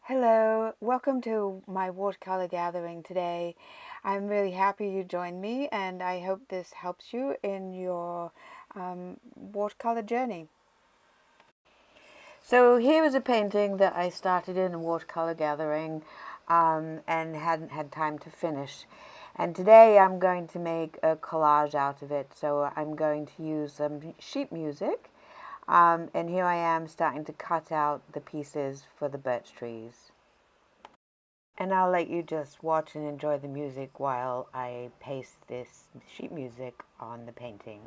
Hello, welcome to my watercolor gathering today. I'm really happy you joined me, and I hope this helps you in your watercolor journey. So here is a painting that I started in a watercolor gathering and hadn't had time to finish. And today I'm going to make a collage out of it. So I'm going to use some sheet music. And here I am starting to cut out the pieces for the birch trees. And I'll let you just watch and enjoy the music while I paste this sheet music on the painting.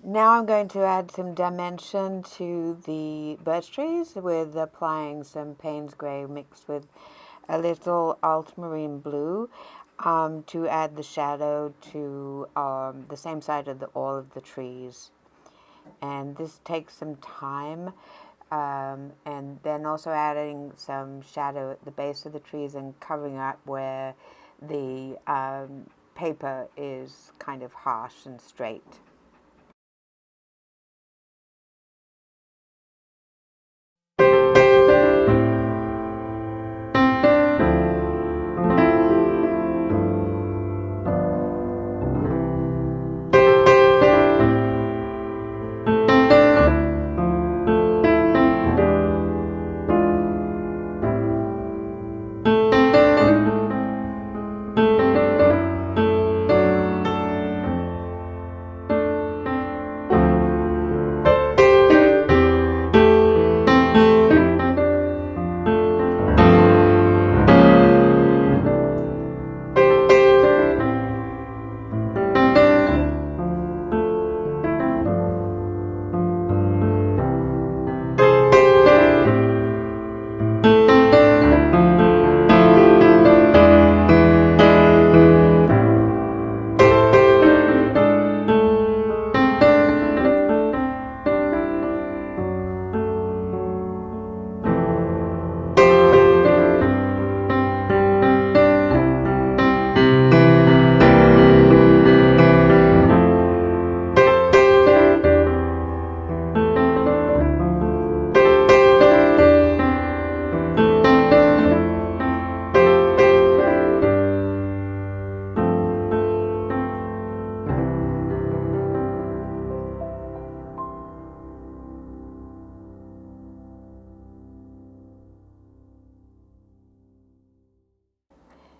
Now I'm going to add some dimension to the birch trees with applying some Payne's grey mixed with a little ultramarine blue to add the shadow to the same side of all of the trees. And this takes some time, and then also adding some shadow at the base of the trees and covering up where the paper is kind of harsh and straight.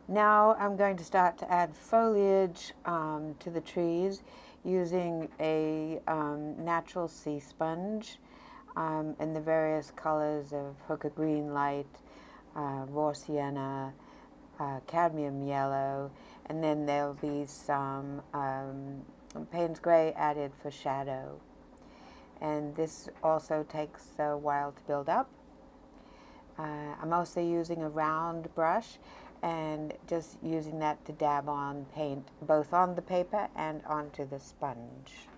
Now I'm going to start to add foliage to the trees using a natural sea sponge in the various colors of hooker green light, raw sienna, cadmium yellow, and then there'll be some Payne's gray added for shadow. And this also takes a while to build up. I'm also using a round brush and just using that to dab on paint both on the paper and onto the sponge.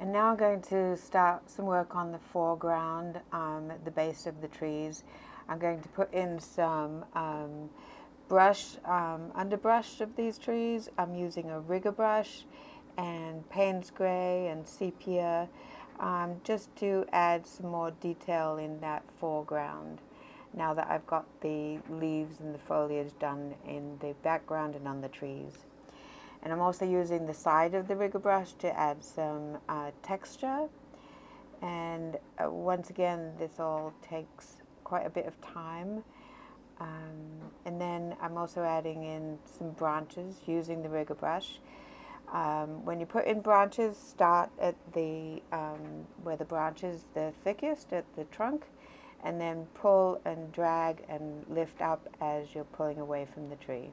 And now I'm going to start some work on the foreground at the base of the trees. I'm going to put in some underbrush of these trees. I'm using a rigger brush and Payne's Gray and sepia, just to add some more detail in that foreground. Now that I've got the leaves and the foliage done in the background and on the trees. And I'm also using the side of the rigger brush to add some texture. And once again, this all takes quite a bit of time. And then I'm also adding in some branches using the rigger brush. When you put in branches, start at the where the branch is the thickest, at the trunk, and then pull and drag and lift up as you're pulling away from the tree.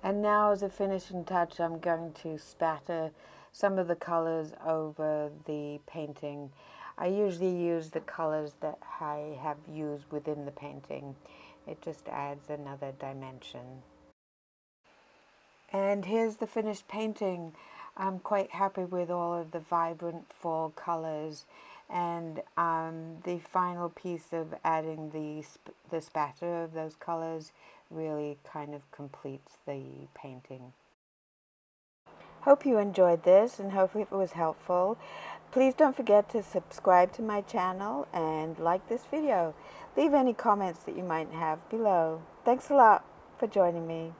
And now, as a finishing touch, I'm going to spatter some of the colors over the painting. I usually use the colors that I have used within the painting. It just adds another dimension. And here's the finished painting. I'm quite happy with all of the vibrant fall colors, and the final piece of adding the spatter of those colors really kind of completes the painting. Hope you enjoyed this and hopefully it was helpful. Please don't forget to subscribe to my channel and like this video. Leave any comments that you might have below. Thanks a lot for joining me.